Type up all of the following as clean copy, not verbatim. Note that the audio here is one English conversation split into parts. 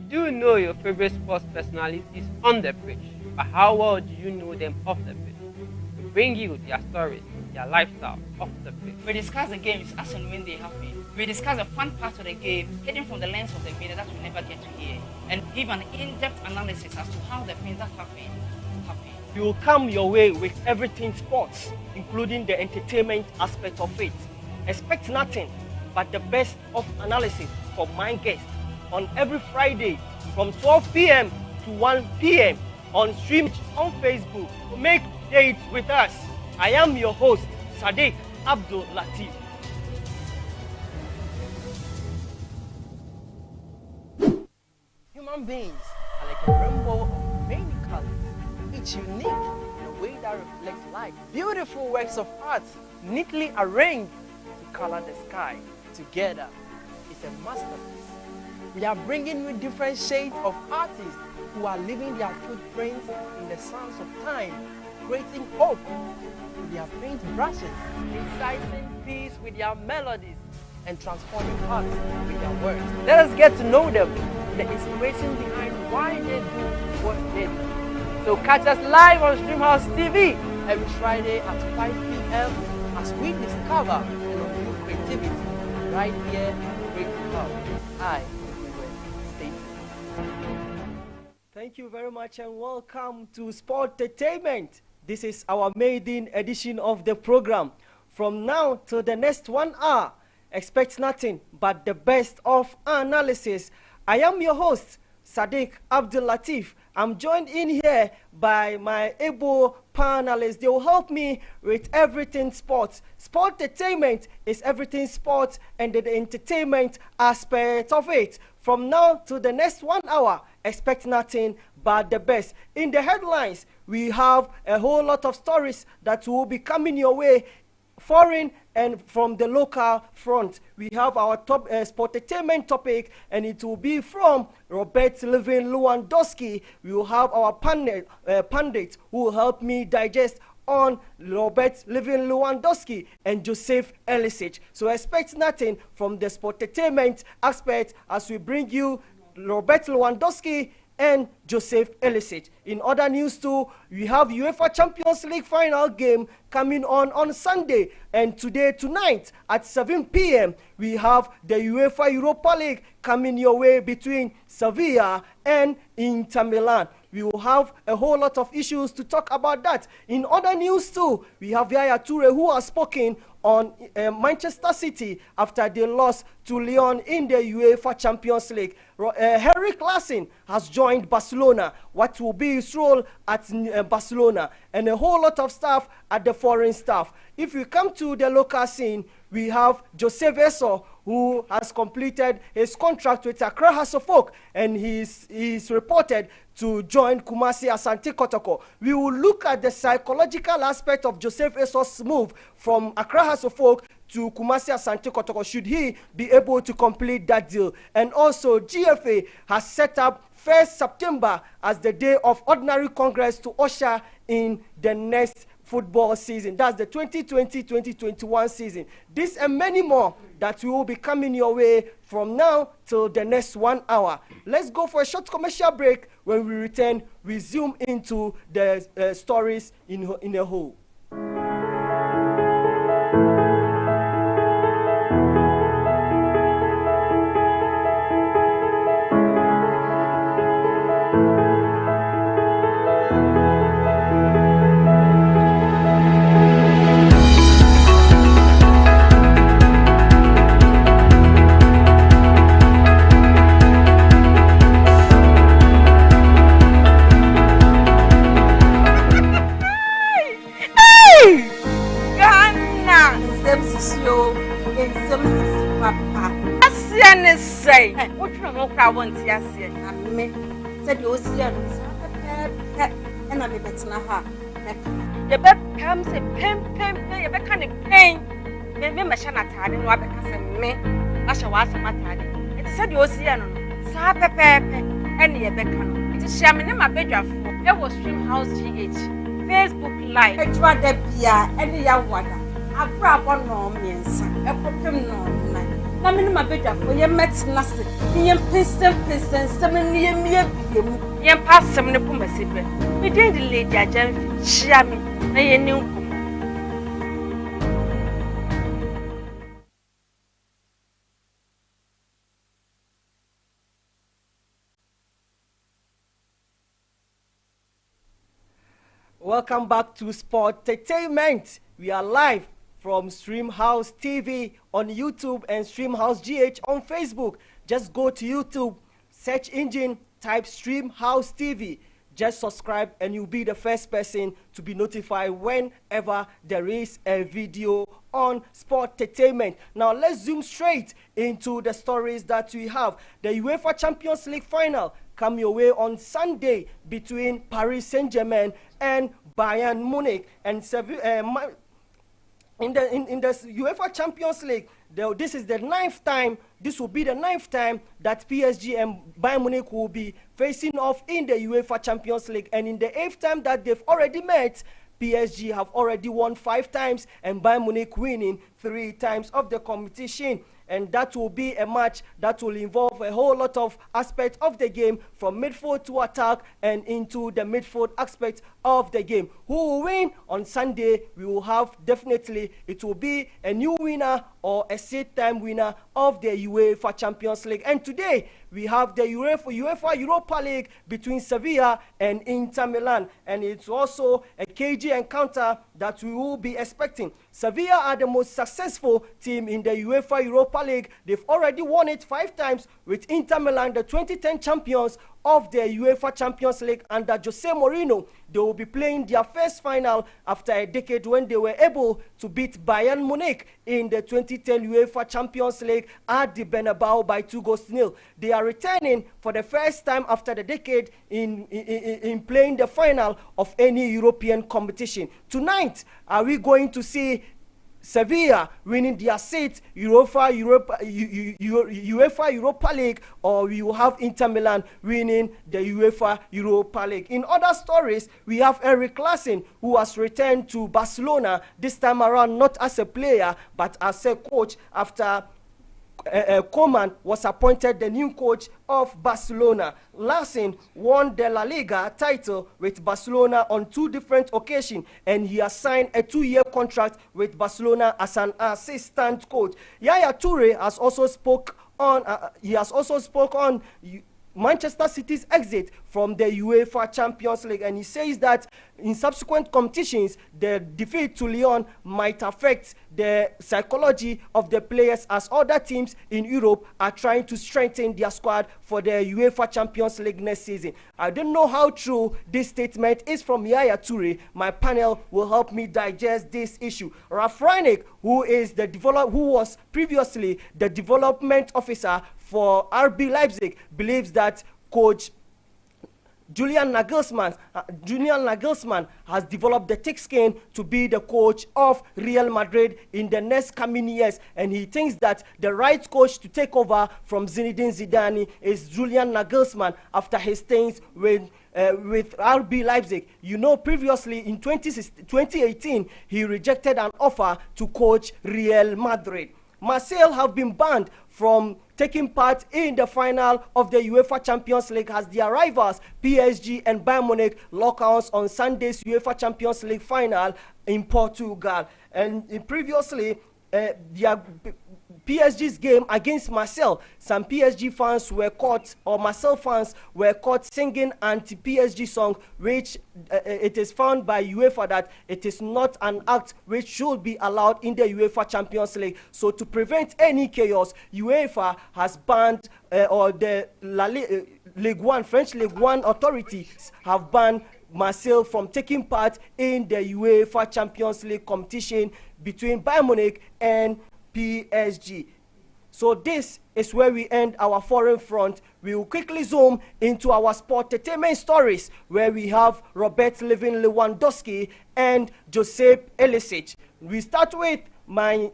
do know your favorite sports personalities on the pitch, but how well do you know them off the pitch? We bring you their stories, their lifestyle off the pitch. We discuss the games as and when they happen. We discuss the fun parts of the game, hidden from the lens of the media that we never get to hear, and give an in-depth analysis as to how the things that happen. We will come your way with everything sports, including the entertainment aspect of it. Expect nothing but the best of analysis from my guests on every Friday from 12 p.m. to 1 p.m. on stream on Facebook. Make dates with us. I am your host, SADICK ABDUL LATEEF. Human beings are like a rainbow of many colors, each unique in a way that reflects light. Beautiful works of art neatly arranged to color the sky. Together, it's a masterpiece. We are bringing you different shades of artists who are leaving their footprints in the sands of time, creating hope with their paint brushes, inciting peace with their melodies, and transforming hearts with their words. Let us get to know them, the inspiration behind why they do what they do. So catch us live on Streamhouse TV every Friday at 5 p.m. as we discover and unveil creativity right here in Great Hub. Hi, stay tuned. Thank you very much and welcome to Sportertainment. This is our maiden edition of the program. From now till the next 1 hour, expect nothing but the best of analysis. I am your host, SADICK ABDUL LATEEF. I'm joined in here by my able panelists. They will help me with everything sports. Sportertainment is everything sports and the entertainment aspect of it. From now to the next 1 hour, expect nothing but the best. In the headlines, we have a whole lot of stories that will be coming your way, foreign and from the local front. We have our top sportertainment topic, and it will be from Robert Lewandowski. We will have our pundits who will help me digest on Robert Lewandowski and Joseph Elisic. So expect nothing from the sportertainment aspect as we bring you Robert Lewandowski and Joseph Elisic. In other news too, we have UEFA Champions League final game coming on Sunday, and tonight at 7 p.m. we have the UEFA Europa League coming your way between Sevilla and Inter Milan. We will have a whole lot of issues to talk about that. In other news too, we have Yaya Toure who has spoken on Manchester City after they lost to Lyon in the UEFA Champions League. Henrik Larsson has joined Barcelona. What will be his role at Barcelona? And a whole lot of stuff at the foreign staff. If we come to the local scene, we have Joseph Eso, who has completed his contract with Accra House of Folk, and he's reported to join Kumasi Asante Kotoko. We will look at the psychological aspect of Joseph Eso's move from Accra House of Folk to Kumasi Asante Kotoko, should he be able to complete that deal. And also, GFA has set up 1st September as the day of ordinary congress to usher in the next football season. That's the 2020-2021 season. This and many more that will be coming your way from now till the next 1 hour. Let's go for a short commercial break. When we return, we zoom into the stories in a whole. What you know, I want to see and me said you see and I'm a bit now. The back comes a pen, you back kind of pain. Maybe my shana tired and what because me, I shall ask my tired. It said you see and Sapa Pepe and your back. It is shaman in my bedroom. There was Streamhouse GH, Facebook Live. I tried the beer and the young water. I brought one more means a problem no. Na me no ma beja for ye metina se. Ye pesen sem ni ye mie biemu. Ye pasem ne pomase be. Me dey the lady agent shia me na ye ni nko. Welcome back to Sportertainment. We are live from Streamhouse TV on YouTube and Streamhouse GH on Facebook. Just go to YouTube, search engine, type Streamhouse TV. Just subscribe and you'll be the first person to be notified whenever there is a video on Sportertainment. Now let's zoom straight into the stories that we have. The UEFA Champions League final come your way on Sunday between Paris Saint-Germain and Bayern Munich. And in the UEFA Champions League, this is the ninth time. This will be the ninth time that PSG and Bayern Munich will be facing off in the UEFA Champions League. And in the eighth time that they've already met, PSG have already won 5 times and Bayern Munich winning 3 times of the competition. And that will be a match that will involve a whole lot of aspects of the game, from midfield to attack and into the midfield aspect of the game. Who will win on Sunday? We will have definitely, it will be a new winner or a 6th-time winner of the UEFA Champions League. And today we have the UEFA Europa League between Sevilla and Inter Milan, and it's also a KG encounter that we will be expecting. Sevilla are the most successful team in the UEFA Europa League. They've already won it 5 times, with Inter Milan, the 2010 champions of the UEFA Champions League under Jose Mourinho. They will be playing their first final after a decade when they were able to beat Bayern Munich in the 2010 UEFA Champions League at the Bernabeu by 2-0. They are returning for the first time after the decade in playing the final of any European competition. Tonight, are we going to see Sevilla winning their 6th UEFA Europa League, or we will have Inter Milan winning the UEFA Europa League? In other stories, we have Eric Larsson, who has returned to Barcelona, this time around not as a player but as a coach after Koeman was appointed the new coach of Barcelona. Larsson won the La Liga title with Barcelona on 2 different occasions, and he has signed a 2-year contract with Barcelona as an assistant coach. Yaya Toure has also spoke on Manchester City's exit from the UEFA Champions League, and he says that in subsequent competitions, the defeat to Lyon might affect the psychology of the players, as other teams in Europe are trying to strengthen their squad for the UEFA Champions League next season. I don't know how true this statement is from Yaya Toure. My panel will help me digest this issue. Ralf Rangnick, who was previously the development officer for RB Leipzig, believes that coach Julian Nagelsmann has developed the thick skin to be the coach of Real Madrid in the next coming years, and he thinks that the right coach to take over from Zinedine Zidane is Julian Nagelsmann after his stings with RB Leipzig. You know, previously in 2018, he rejected an offer to coach Real Madrid. Marseille have been banned from taking part in the final of the UEFA Champions League as their rivals PSG and Bayern Munich lock arms on Sunday's UEFA Champions League final in Portugal. And previously, PSG's game against Marseille, some PSG fans were caught, or Marseille fans were caught singing anti-PSG song, which it is found by UEFA that it is not an act which should be allowed in the UEFA Champions League. So to prevent any chaos, UEFA has banned, or the Ligue 1, French Ligue 1 authorities have banned Marseille from taking part in the UEFA Champions League competition between Bayern Munich and PSG. So this is where we end our foreign front. We will quickly zoom into our Sportertainment stories, where we have Robert Lewandowski and Josep Ilicic. We start with my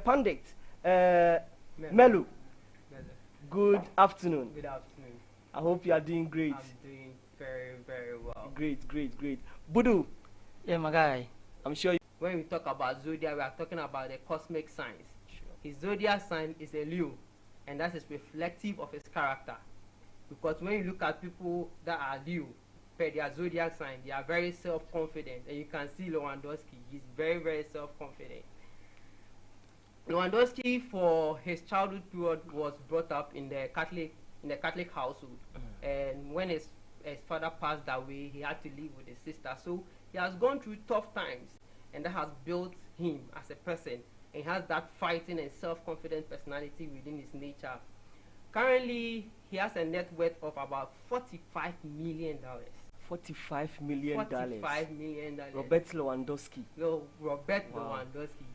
pundit, Melu. Good afternoon. Good afternoon. I hope you are doing great. I'm doing very, very well. Great. Budu. Yeah, my guy. I'm sure when we talk about zodiac, we are talking about the cosmic signs. Sure. his zodiac sign is a Leo, and that is reflective of his character. Because when you look at people that are Leo, per their zodiac sign, they are very self-confident, and you can see Lewandowski. He's very, very self-confident. Lewandowski, for his childhood period, was brought up in the Catholic household, and when his father passed away, he had to live with his sister. So he has gone through tough times, and that has built him as a person, and he has that fighting and self-confident personality within his nature. Currently, he has a net worth of about $45 million. $45 million. $45 million. Robert Lewandowski. No, Robert Lewandowski.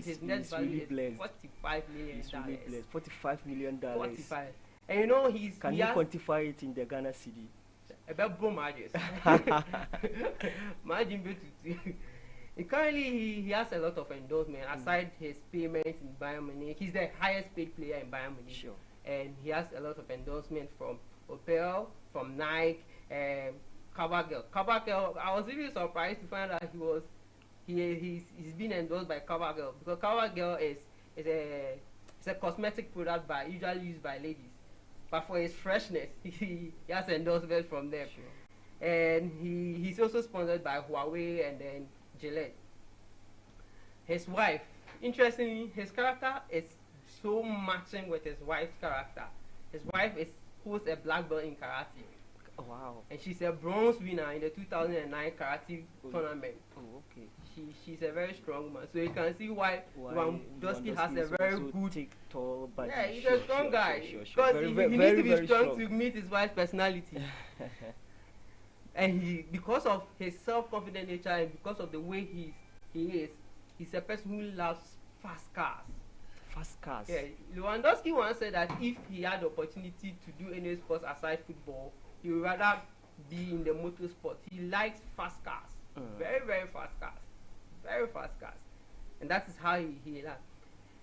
His net value really is $45 million. He's really blessed. $45 million. 45. And you know Can you quantify it in the Ghana city? About boom margins. Currently, he has a lot of endorsement. Aside his payments in Bayern Munich, he's the highest paid player in Bayern Munich. Sure. And he has a lot of endorsement from Opel, from Nike, and CoverGirl. CoverGirl, I was really surprised to find out he's been endorsed by CoverGirl, because CoverGirl is a cosmetic product usually used by ladies. But for his freshness, he has endorsement from them. Sure. And he's also sponsored by Huawei and then Gillette. His wife, interestingly, his character is so matching with his wife's character. His wife holds a black belt in karate. Oh, wow. And she's a bronze winner in the 2009 karate tournament. Oh, okay. She's a very strong woman. So you can see why Lewandowski has a very good, tall body. Yeah, he's a strong guy. Sure. Because he needs to be strong to meet his wife's personality. And because of his self-confident nature and because of the way he's a person who loves fast cars. Fast cars. Yeah, Lewandowski once said that if he had the opportunity to do any sports aside football, he would rather be in the motorsport. He likes fast cars. Very, very fast cars. Very fast cars. And that is how he likes.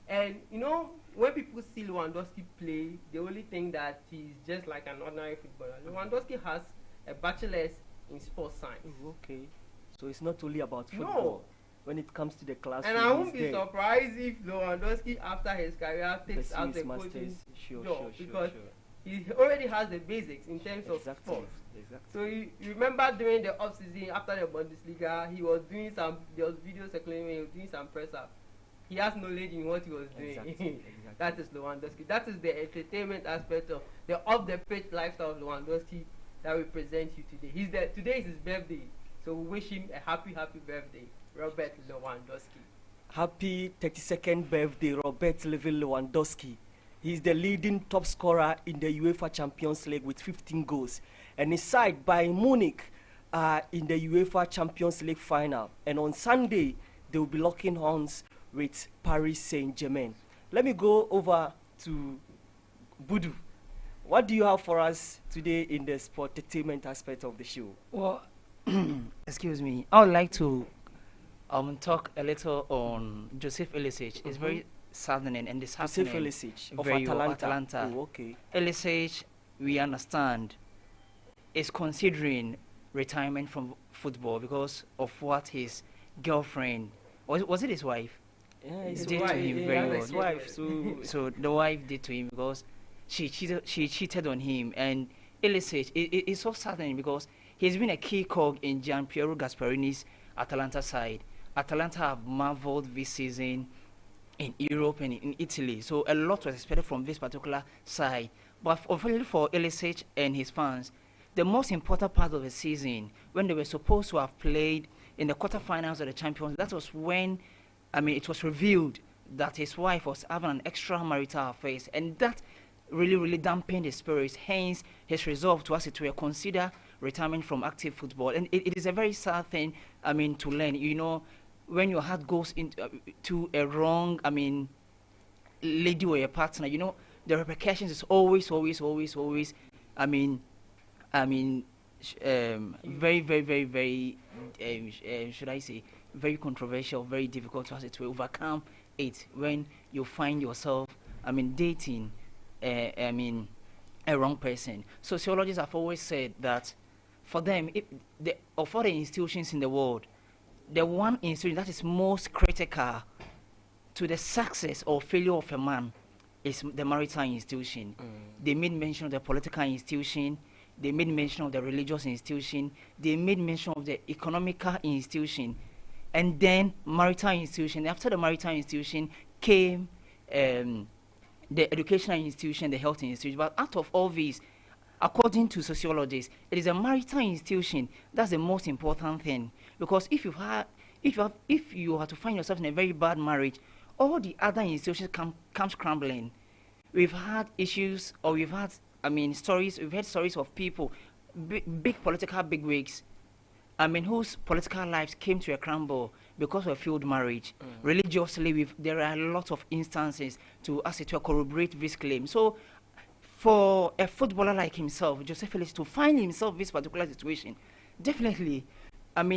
And you know, when people see Lewandowski play, they only think that he's just like an ordinary footballer. Lewandowski has a bachelor's in sports science. Okay. So it's not only about football. No. When it comes to the classroom, and I won't be surprised if Lewandowski, after his career, takes out the coaching job, because he already has the basics in terms of sports. Exactly. So you remember during the off-season, after the Bundesliga, there was video circulating when he was doing some press-up. He has knowledge in what he was doing. Exactly. That is Lewandowski. That is the entertainment aspect of the off-the-pitch lifestyle of Lewandowski that we present you today. Today is his birthday, so we wish him a happy birthday, Robert Lewandowski. Happy 32nd birthday, Robert Lewandowski. He is the leading top scorer in the UEFA Champions League with 15 goals. And his side, Bayern Munich, are in the UEFA Champions League final. And on Sunday, they will be locking horns with Paris Saint-Germain. Let me go over to Budu. What do you have for us today in the sportertainment aspect of the show? Well, excuse me. I would like to talk a little on Joseph Ilicic. It's very saddening and disheartening. Joseph Ilicic of Atalanta. Oh, okay. Ilicic, we understand, is considering retirement from football because of what his girlfriend, was it his wife? Yeah, his did wife, to him very well. his wife. So the wife did to him because she cheated on him. And Ilicic, it's so saddening because he's been a key cog in Gianpiero Gasparini's Atalanta side. Atalanta have marveled this season in Europe and in Italy. So a lot was expected from this particular side. But unfortunately for Ilicic and his fans, the most important part of the season, when they were supposed to have played in the quarterfinals of the Champions, that was when, it was revealed that his wife was having an extramarital affair, and that really dampened his spirits. Hence, his resolve to, as it were, consider retirement from active football. And it is a very sad thing, to learn. You know, when your heart goes into a wrong, lady or a partner, you know, the repercussions is always, very, should I say, very controversial, very difficult to overcome it when you find yourself, dating, a wrong person. Sociologists have always said that for them, of all the institutions in the world, the one institution that is most critical to the success or failure of a man is the maritime institution. They made mention of the political institution. They made mention of the religious institution. They made mention of the economical institution. And then maritime institution. After the maritime institution came the educational institution, the health institution. But out of all these, according to sociologists, it is a maritime institution that's the most important thing. Because if you are to find yourself in a very bad marriage, all the other institutions come scrambling. We've had issues, or we've had stories. We've heard stories of people, big political bigwigs, whose political lives came to a crumble because of a failed marriage. Religiously, there are a lot of instances to corroborate this claim. So, for a footballer like himself, Joseph Ellis, to find himself in this particular situation, definitely,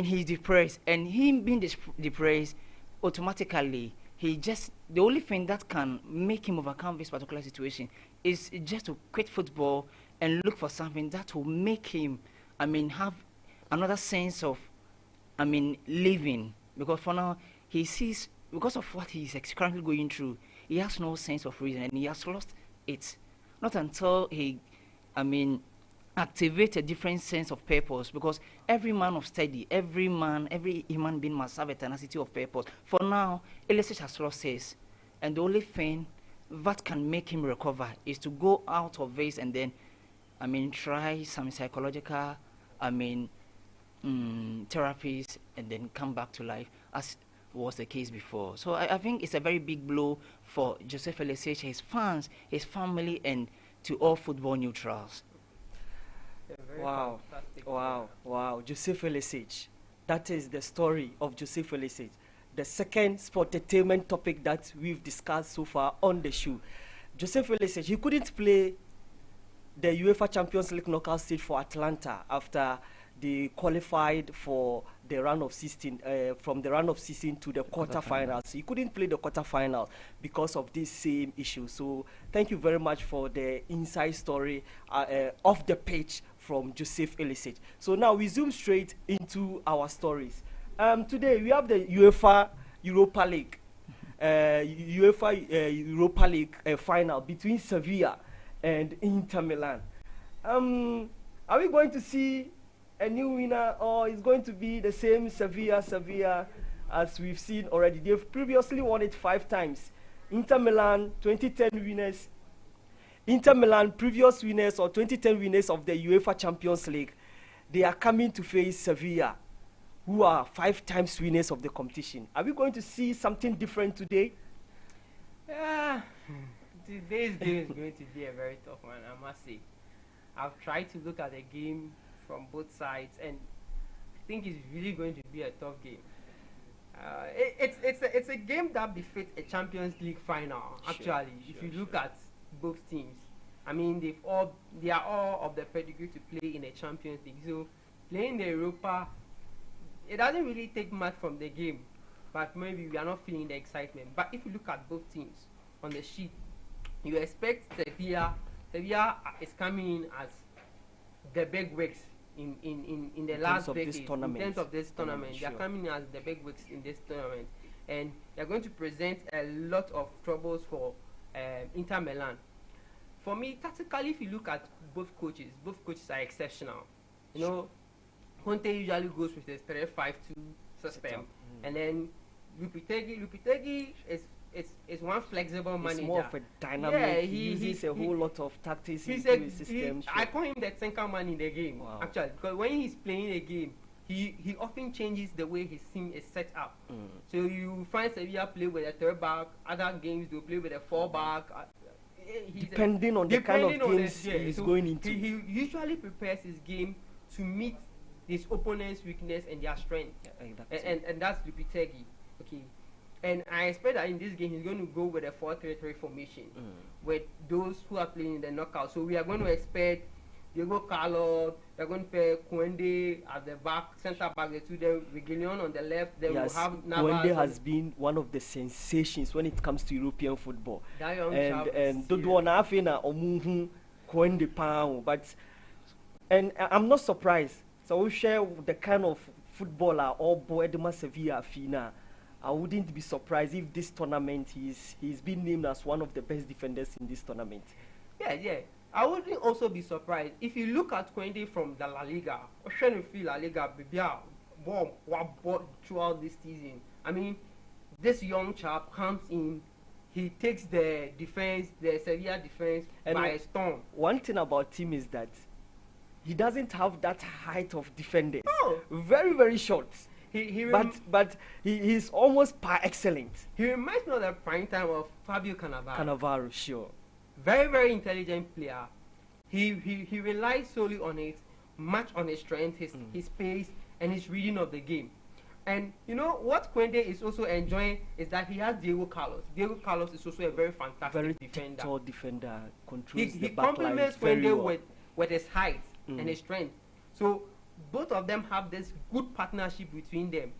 he's depressed, and him being depressed, automatically, the only thing that can make him overcome this particular situation is just to quit football and look for something that will make him, have another sense of, living. Because for now, he sees, because of what he's currently going through, he has no sense of reason, and he has lost it. Not until he, activate a different sense of purpose, because every man of study, every human being must have a tenacity of purpose. For now, Elisic has lost his, and the only thing that can make him recover is to go out of this and then, try some psychological, therapies, and then come back to life, as was the case before. So I think it's a very big blow for Joseph Elisic, his fans, his family, and to all football neutrals. Wow. Joseph Elisic. That is the story of Joseph Elisic. The second sportertainment topic that we've discussed so far on the show. Joseph Elisic, he couldn't play the UEFA Champions League knockout stage for Atlanta after they qualified for the round of 16, from the round of 16 to the quarterfinals. He couldn't play the quarterfinal because of this same issue. So thank you very much for the inside story off the pitch from Joseph Elisic. So now we zoom straight into our stories. Today we have the UEFA Europa League, final between Sevilla and Inter Milan. Are we going to see a new winner, or is going to be the same Sevilla as we've seen already? They've previously won it 5 times. Inter Milan, 2010 winners. Inter Milan, previous winners or 2010 winners of the UEFA Champions League. They are coming to face Sevilla, who are 5 times winners of the competition. Are we going to see something different today? Yeah, today's game is going to be a very tough one, I must say. I've tried to look at the game from both sides, and I think it's really going to be a tough game. It's a game that befits a Champions League final. If you look at both teams, they are all of the pedigree to play in a Champions League. So playing the Europa, it doesn't really take much from the game, but maybe we are not feeling the excitement. But if you look at both teams on the sheet, you expect Sevilla is coming in as the big wigs in the last decade, in terms of this tournament. They are coming as the big wigs in this tournament, and they are going to present a lot of troubles for Inter Milan. For me, tactically, if you look at both coaches are exceptional. You know, Conte usually goes with his 3-5-2 system, and then Lopetegui is one flexible manager. It's more of a dynamic. Yeah, he uses a whole lot of tactics into his system. I call him the second man in the game, actually, because when he's playing a game, he often changes the way his team is set up. So you find Sevilla play with a 3-back, other games they'll play with a 4-back. Depending on the kind of games he's going into. He usually prepares his game to meet his opponent's weakness and their strength. And that's Lopetegui. Okay. And I expect that in this game he's going to go with a 4-3-3 formation with those who are playing in the knockout. So we are going to expect Diego Carlos, we are going to play Koundé at the back, centre back, the two, then Reguilón on the left, then we'll have Navas. Koundé has been one of the sensations when it comes to European football. And I'm not surprised. So we share the kind of footballer or Boedema Sevilla Fina. I wouldn't be surprised if this tournament he's been named as one of the best defenders in this tournament. Yeah. I wouldn't also be surprised if you look at Quende from the La Liga. Or trying to feel La Liga, bomb throughout this season. I mean, this young chap comes in, he takes the defense, the Sevilla defense, and by a storm. One thing about him is that he doesn't have that height of defenders. Oh. Very, very short. But he's almost par excellent. He reminds me of the prime time of Fabio Cannavaro. Cannavaro, sure. Very, very intelligent player. He relies solely on much on his strength, his pace, and his reading of the game. And you know what Quende is also enjoying is that he has Diego Carlos. Diego Carlos is also a very fantastic defender. Tall defender, controls He the back complements line very Quende well. with his height and his strength. So both of them have this good partnership between them.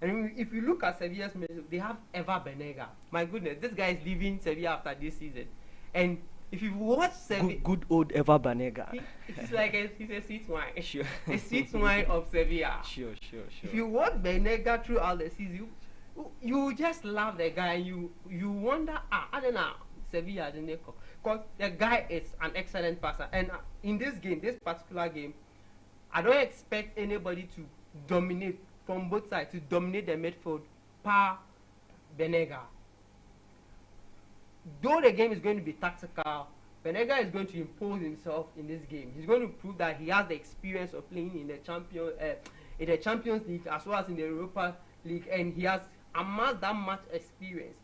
And if you look at Sevilla's midfield, they have Eva Benega. My goodness, this guy is leaving Sevilla after this season. And if you watch Sevilla, good old Eva Benega. He's like he's a sweet wine. Sure. A sweet wine of Sevilla. Sure. If you watch Benega throughout the season, you just love the guy. You wonder, I don't know, Sevilla didn't come. Because the guy is an excellent passer. And in this game, this particular game, I don't expect anybody to dominate from both sides, to dominate the midfield par Benega. Though the game is going to be tactical, Benega is going to impose himself in this game. He's going to prove that he has the experience of playing in the Champions League as well as in the Europa League, and he has amassed that much experience.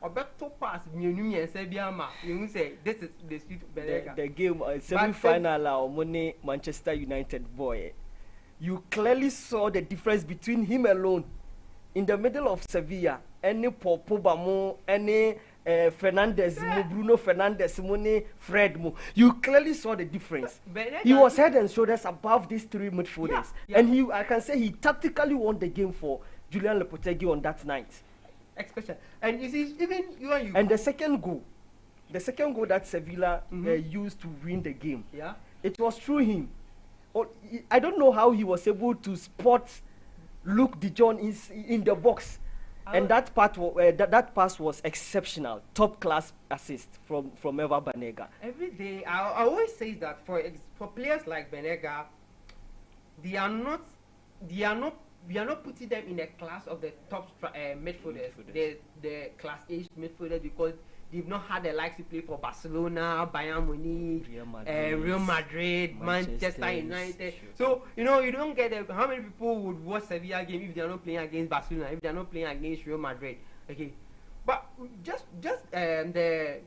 Obeto pass mienu and Sebiama. You say this is the sweet Benega. The game semi-final money Manchester United boy. You clearly saw the difference between him alone in the middle of Sevilla. Any Popobamo, any Fernandez, Bruno Fernandez, Fred Mo. You clearly saw the difference. He was head and shoulders above these three midfielders. Yeah. And I can say he tactically won the game for Julian Lopetegui on that night. Especially. And you see, even you. And the second goal that Sevilla used to win the game, it was through him. I don't know how he was able to spot Luke De Jong in the box. And that pass was exceptional, top class assist from Eva Benega. Every day, I always say that for players like Benega, we are not putting them in a class of the top midfielders, the class A midfielders, because they've not had the likes to play for Barcelona, Bayern Munich, Real Madrid, Manchester United. Sure. So, you don't get how many people would watch Sevilla game if they're not playing against Barcelona, if they're not playing against Real Madrid. Okay. But just the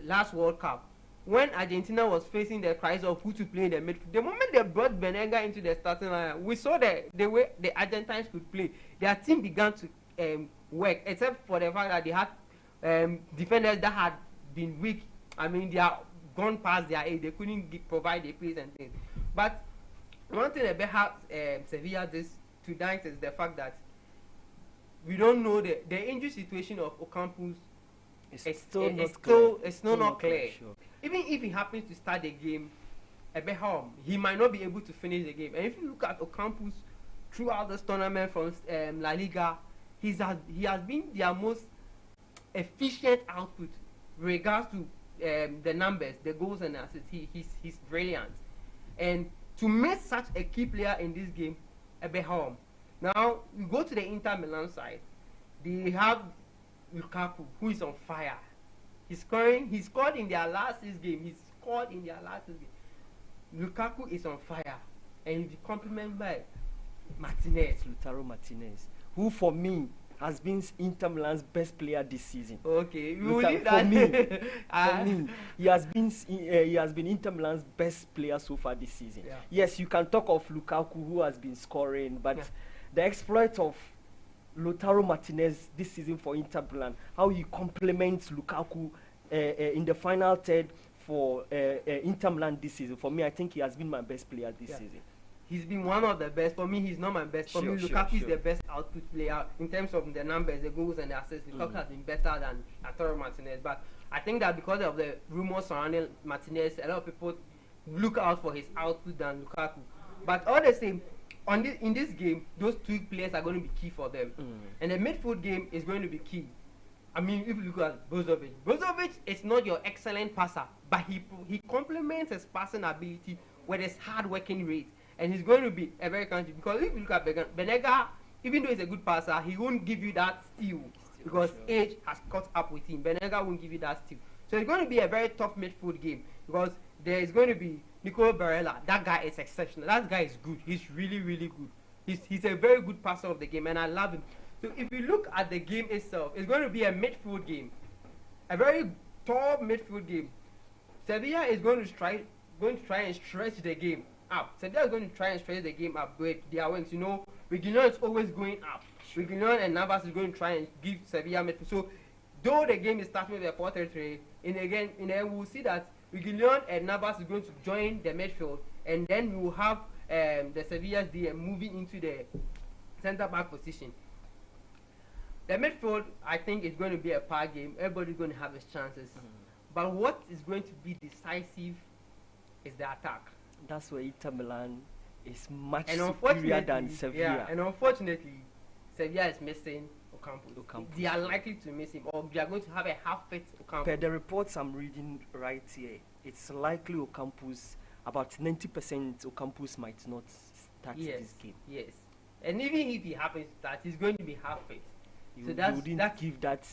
last World Cup, when Argentina was facing the crisis of who to play in the midfield, the moment they brought Benega into the starting line, we saw the way the Argentines could play. Their team began to work, except for the fact that they had defenders that had been weak. I mean, they are gone past their age. They couldn't provide the pace and things. But one thing about Sevilla tonight is the fact that we don't know the injury situation of Ocampos. It's still not clear. Sure. Even if he happens to start the game, he might not be able to finish the game. And if you look at Ocampos throughout this tournament from La Liga, he has been their most efficient output regards to the numbers, the goals and assists. He's brilliant. And to miss such a key player in this game, now we go to the Inter Milan side. They have Lukaku, who is on fire. He scored in their last 6 games. Lukaku is on fire, and he's complemented by Lautaro Martinez, who for me has been Inter Milan's best player this season. Okay, we will leave that. For me, he has been Inter Milan's best player so far this season. Yeah. Yes, you can talk of Lukaku, who has been scoring, but the exploit of Lautaro Martinez this season for Inter Milan, how he complements Lukaku in the final third for Inter Milan this season. For me, I think he has been my best player this season. He's been one of the best. For me, he's not my best. For me, Lukaku is the best output player in terms of the numbers, the goals and the assists. Lukaku has been better than Lautaro Martinez. But I think that because of the rumors surrounding Martinez, a lot of people look out for his output than Lukaku. But all the same, in this game, those two players are going to be key for them. And the midfield game is going to be key. I mean, if you look at Brozovic is not your excellent passer, but he complements his passing ability with his hard-working rate, and he's going to be a very country. Because if you look at Benega, even though he's a good passer, he won't give you that steal because age has caught up with him. Benega won't give you that steal. So it's going to be a very tough midfield game because there is going to be Nico Barella. That guy is exceptional. That guy is good. He's really, really good. He's a very good passer of the game, and I love him. So if you look at the game itself, it's going to be a midfield game, a very tall midfield game. Sevilla is going to try and stretch the game up. Sevilla is going to try and stretch the game up with their wings. You know, Reguilon is always going up. Reguilon and Navas is going to try and give Sevilla midfield. So though the game is starting with a 4-3-3, we'll see that Reguilon and Navas is going to join the midfield, and then we will have the Sevilla's DM moving into the centre back position. The midfield, I think, is going to be a par game. Everybody's going to have his chances. But what is going to be decisive is the attack. That's where Inter Milan is much superior than Sevilla. Yeah, and unfortunately, Sevilla is missing Ocampo. They are likely to miss him, or they are going to have a half-fit Ocampo. Per the reports I'm reading right here, it's likely Ocampos, about 90% Ocampos might not start this game. Yes, and even if he happens to start, he's going to be half-fit. So wouldn't give that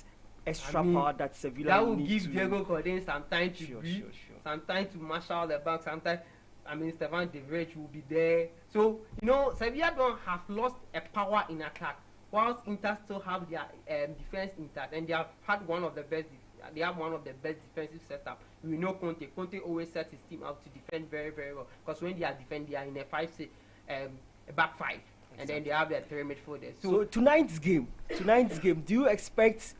extra power that Sevilla that will needs give Diego Cordin some time to breathe, some time to marshal the back, sometimes. I mean, Stefan De Vrij will be there. So, you know, Sevilla don't have lost a power in attack, whilst Inter still have their defense intact, and they have had one of the best. They have one of the best defensive setup. We know Conte. Conte always sets his team out to defend very, very well. Because when they are defending, they are in a back five. And then they have their three midfielders. So tonight's game, do you expect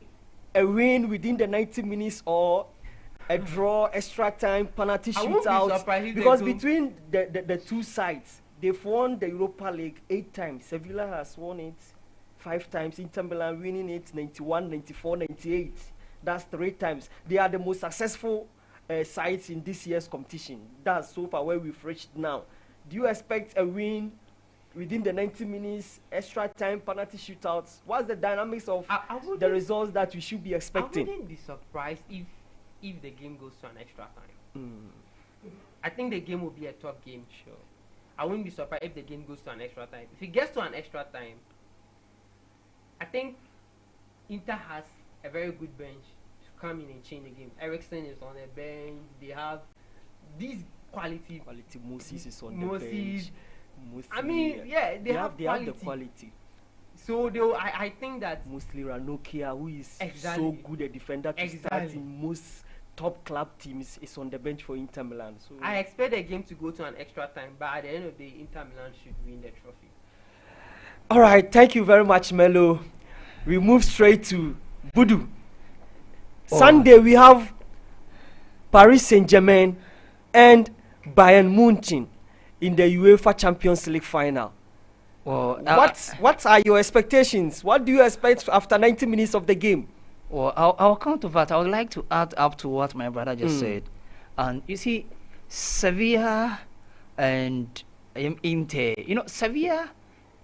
a win within the 90 minutes or a draw, extra time, penalty shootout? Because between the two sides, they've won the Europa League 8 times. Sevilla has won it 5 times. Inter Milan winning it 91, 94, 98. That's 3 times. They are the most successful sides in this year's competition. That's so far where we've reached now. Do you expect a win within the 90 minutes, extra time, penalty shootouts? What's the dynamics of the results that we should be expecting? I wouldn't be surprised if the game goes to an extra time. I think the game will be a tough game. Sure. I wouldn't be surprised if the game goes to an extra time. If it gets to an extra time, I think Inter has a very good bench to come in and change the game. Ericsson is on the bench. They have these quality. Moses is on the bench. I mean, yeah, they have the quality. So I think that mostly Ranocchia, who is so good a defender to start in most top club teams, is on the bench for Inter Milan. So I expect the game to go to an extra time, but at the end of the day, Inter Milan should win the trophy. All right, thank you very much, Melo. We move straight to Budu. Sunday we have Paris Saint-Germain and Bayern Munich in the UEFA Champions League final. Well, what are your expectations? What do you expect after 90 minutes of the game? Well, I'll come to that. I would like to add up to what my brother just said. And you see, Sevilla and Inter, you know, Sevilla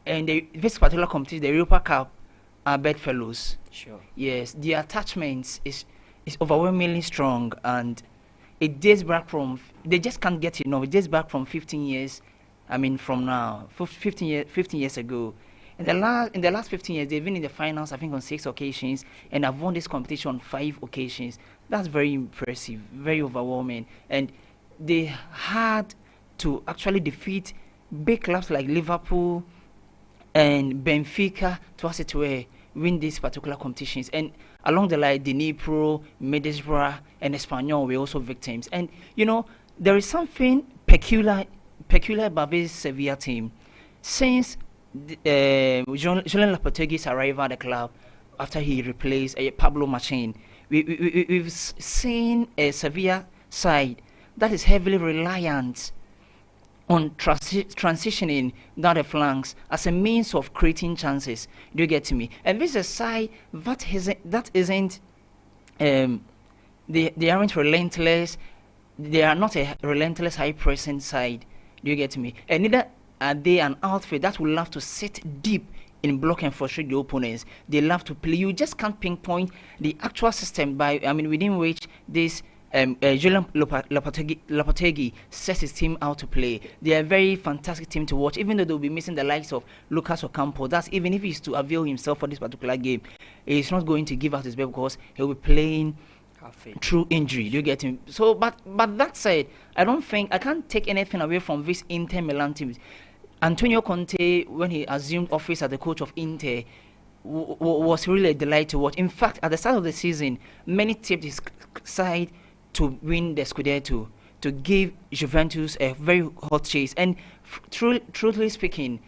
and this particular competition, the Europa Cup, are bedfellows. Sure. Yes, the attachment is overwhelmingly strong, and it dates back from, they just can't get enough. It dates back from 15 years, I mean from now, 15 years ago. In the last 15 years, they've been in the finals, I think, on 6 occasions, and have won this competition on 5 occasions. That's very impressive, very overwhelming. And they had to actually defeat big clubs like Liverpool and Benfica to win these particular competitions. And along the line, Dnipro, Middlesbrough, and Espanyol were also victims. And, you know, there is something peculiar about this Sevilla team. Since Julian Lopetegui's arrival at the club, after he replaced Pablo Machin, we've seen a Sevilla side that is heavily reliant on transitioning down the flanks as a means of creating chances. Do you get me? And this is a side that isn't they aren't relentless. They are not a relentless high pressing side. Do you get me? And neither are they an outfit that will love to sit deep in block and frustrate the opponents? They love to play. You just can't pinpoint the actual system within which this Julian Lopetegui sets his team out to play. They are a very fantastic team to watch, even though they'll be missing the likes of Lucas Ocampo. That's even if he's to avail himself for this particular game. He's not going to give out his best because he'll be playing through injury. You get him? So, but that said, I can't take anything away from this Inter Milan team. Antonio Conte, when he assumed office as the coach of Inter, was really a delight to watch. In fact, at the start of the season, many tipped his side to win the Scudetto, to give Juventus a very hot chase. And truthfully speaking,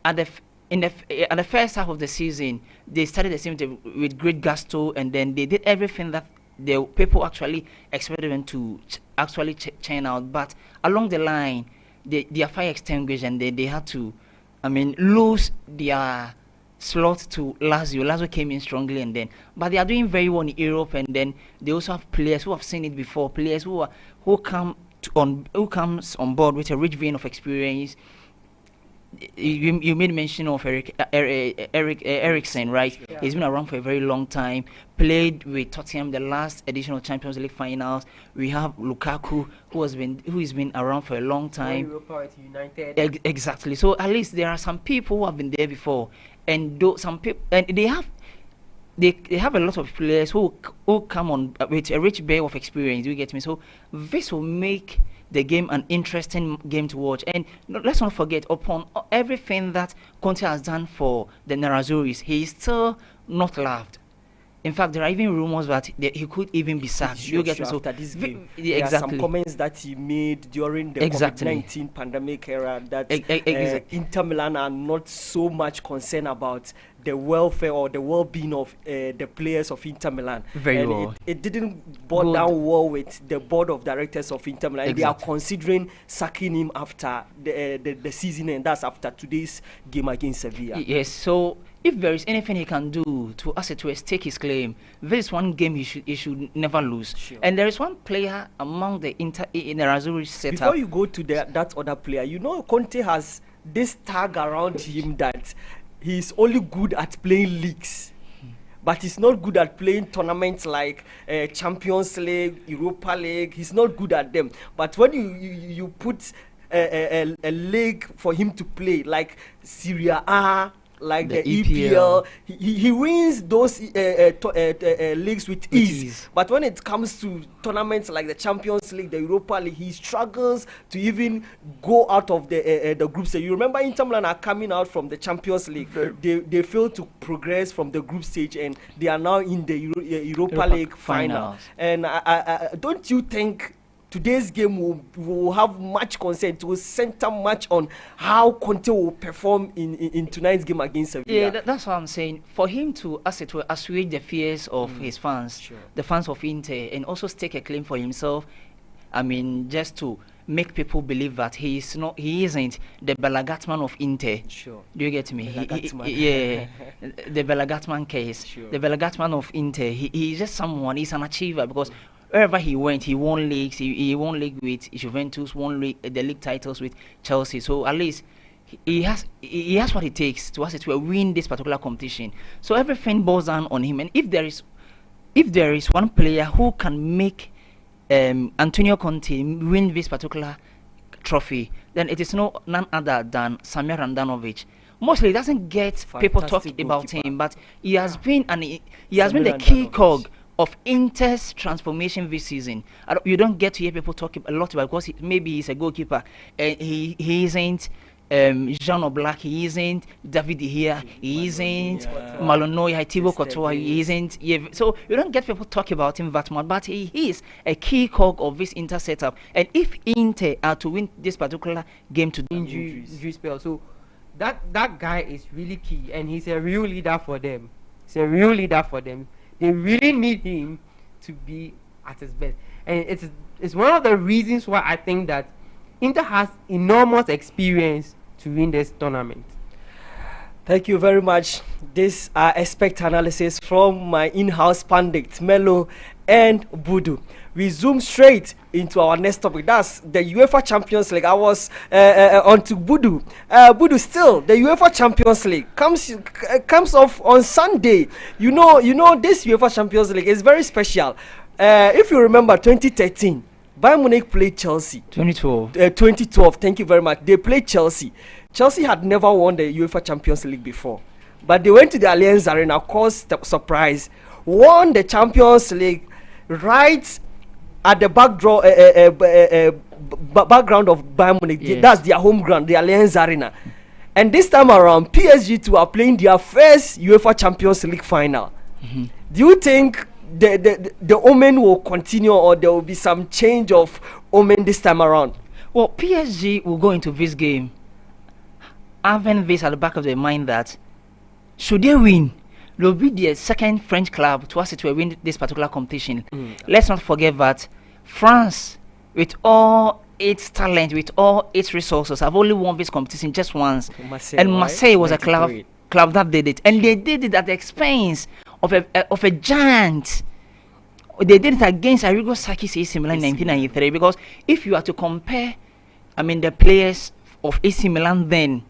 at the first half of the season, they started the season with great gusto, and then they did everything that the people actually expected them to actually churn out. But along the line, their fire extinguished, and they had to, lose their slot to Lazio. Lazio came in strongly, but they are doing very well in Europe, and then they also have players who have seen it before, players who comes on board with a rich vein of experience. You made mention of Eriksen, right? Yeah. He's been around for a very long time. Played with Tottenham the last edition of Champions League finals. We have Lukaku, who has been around for a long time. Europa United. Exactly. So at least there are some people who have been there before, and some people, and they have a lot of players who come on with a rich vein of experience. You get me? So this will make the game an interesting game to watch. And let's not forget, upon everything that Conte has done for the Nerazzurris, he is still not loved. In fact, there are even rumors that he could even be sacked. You get me? So after this game, exactly. There are some comments that he made during the COVID-19 pandemic era that Inter Milan are not so much concerned about the welfare or the well-being of the players of Inter Milan. Very well. It didn't boil down well with the board of directors of Inter Milan. Exactly. They are considering sacking him after the season, and that's after today's game against Sevilla. Yes, so if there is anything he can do to stake his claim, there is one game he should never lose. Sure. And there is one player among the Nerazzurri setup. Before you go to that other player, Conte has this tag around him that he's only good at playing leagues, but he's not good at playing tournaments like Champions League, Europa League. He's not good at them. But when you put a league for him to play, like Serie A, like the EPL, he wins those leagues with ease. But when it comes to tournaments like the Champions League, the Europa League, he struggles to even go out of the group stage. You remember Inter Milan are coming out from the Champions League. They failed to progress from the group stage, and they are now in the Europa League final. And don't you think today's game will have much concern, to center much on how Conte will perform in tonight's game against Sevilla? Yeah, that's what I'm saying. For him to assuage the fears of his fans, sure, the fans of Inter, and also stake a claim for himself, just to make people believe that he isn't the Belagatman of Inter. Sure. Do you get me? The Belagatman case. Sure. The Belagatman of Inter. He's just someone. He's an achiever because wherever he went, he won leagues. He won league with Juventus, won the league titles with Chelsea. So at least he has what it takes to win this particular competition. So everything boils down on him. And if there is one player who can make Antonio Conte win this particular trophy, then it is none other than Samir Handanovic. Mostly, he doesn't get people talking about him, but he has been the key cog of Inter's transformation this season. You don't get to hear people talk a lot about, because maybe he's a goalkeeper, and he isn't Jean Oblak, he isn't David De Gea, he isn't Maloney, Thibaut Courtois, he isn't. So you don't get people talk about him that much, but he is a key cog of this Inter setup. And if Inter are to win this particular game to injury spell, so that guy is really key, and he's a real leader for them. They really need him to be at his best. And it's one of the reasons why I think that Inter has enormous experience to win this tournament. Thank you very much. This expect analysis from my in-house pundit, Melo and Budu. We zoom straight into our next topic. That's the UEFA Champions League. I was on to Budu. Budu, still the UEFA Champions League comes off on Sunday. You know this UEFA Champions League is very special. If you remember 2013, Bayern Munich played Chelsea. 2012. Thank you very much. They played Chelsea. Chelsea had never won the UEFA Champions League before, but they went to the Allianz Arena, caused surprise, won the Champions League right at the background of Bayern Munich. Yes. That's their home ground, the Allianz Arena. And this time around, PSG too are playing their first UEFA Champions League final. Mm-hmm. Do you think the omen will continue, or there will be some change of omen this time around? Well, PSG will go into this game having this at the back of their mind that should they win, they'll be the second French club to us to win this particular competition. Let's not forget that France, with all its talent, with all its resources, have only won this competition just once. Marseille was a club that did it, and they did it at the expense of a giant. They did it against Arrigo Sacchi's AC Milan in 1993. Because if you are to compare, the players of AC Milan then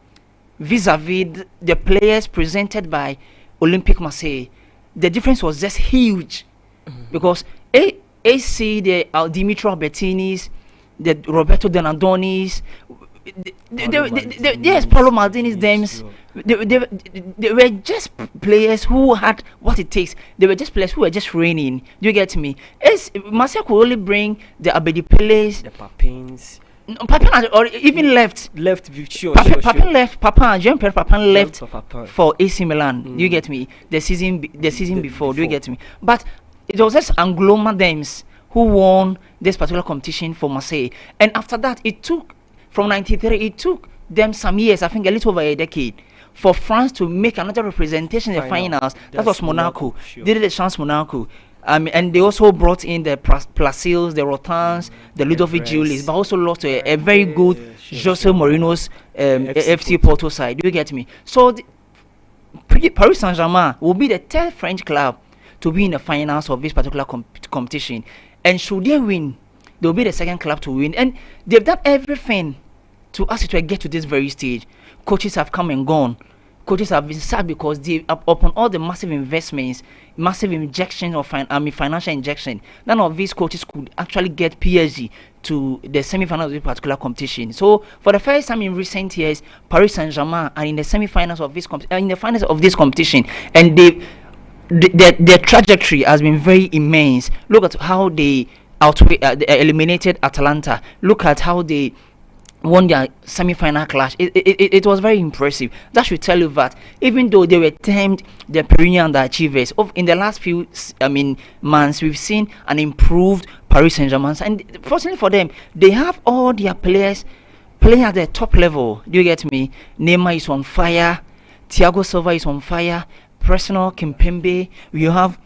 vis-a-vis the players presented by Olympique Marseille, the difference was just huge. Because AC, the Dimitro Albertinis, the Roberto Donadoni's, yes, Paolo Maldini's, they were just players who had what it takes. They were just players who were just reigning. Do you get me? Marseille could only bring the Abedi Peles, the Papins. Papin or even left. Papin left. Jean-Pierre Papin left for AC Milan. Do you get me? The season before. Do you get me? But it was just Angloma Dames who won this particular competition for Marseille. And after that, it took from 93. It took them some years, I think a little over a decade, for France to make another representation in the finals. That was Monaco. Sure. Did the chance Monaco. And they also brought in the Placils, the Rotans, the Ludovic Giulis, but also lost to a very good Jose Mourinho's FC Porto side. Do you get me? So Paris Saint-Germain will be the third French club to be in the finals of this particular competition. And should they win, they'll be the second club to win. And they've done everything to ask it to get to this very stage. Coaches have come and gone. Coaches have been sad because they, upon all the massive investments, massive injection of financial injection, none of these coaches could actually get PSG to the semi-finals of this particular competition. So for the first time in recent years, Paris Saint-Germain are in the semi-finals of this finals of this competition, and their trajectory has been very immense. Look at how they eliminated Atalanta. Look at how they won their semi-final clash. It was very impressive. That should tell you that even though they were termed the perennial underachievers, in the last few months, we've seen an improved Paris Saint-Germain. And fortunately for them, they have all their players playing at the top level. Do you get me? Neymar is on fire. Thiago Silva is on fire. Personal Kimpembe. You have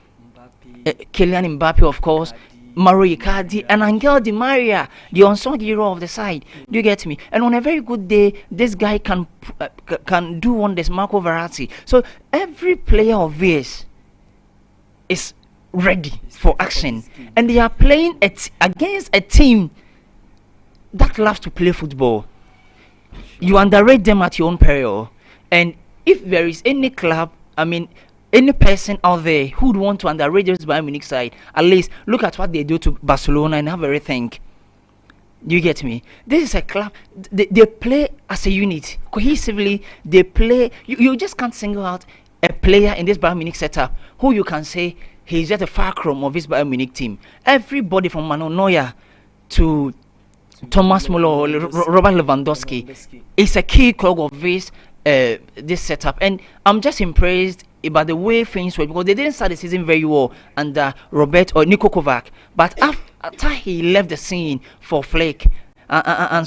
Kylian Mbappe, of course. Mauro Icardi and Angel Di Maria, the unsung hero of the side. Do you get me? And on a very good day, this guy can do wonders. Marco Verratti. So every player of this is ready for action, and they are playing against a team that loves to play football. You underrate them at your own peril. And if there is any club, any person out there who would want to underrate this Bayern Munich side, at least look at what they do to Barcelona and have a rethink. Do you get me? This is a club. They play as a unit, cohesively. They play. You just can't single out a player in this Bayern Munich setup who you can say he's just a fulcrum of this Bayern Munich team. Everybody from Manuel Neuer to Thomas Müller, Robert Lewandowski is a key cog of this setup, and I'm just impressed about the way things were, because they didn't start the season very well under Niko Kovac, but after he left the scene for Hans-Dieter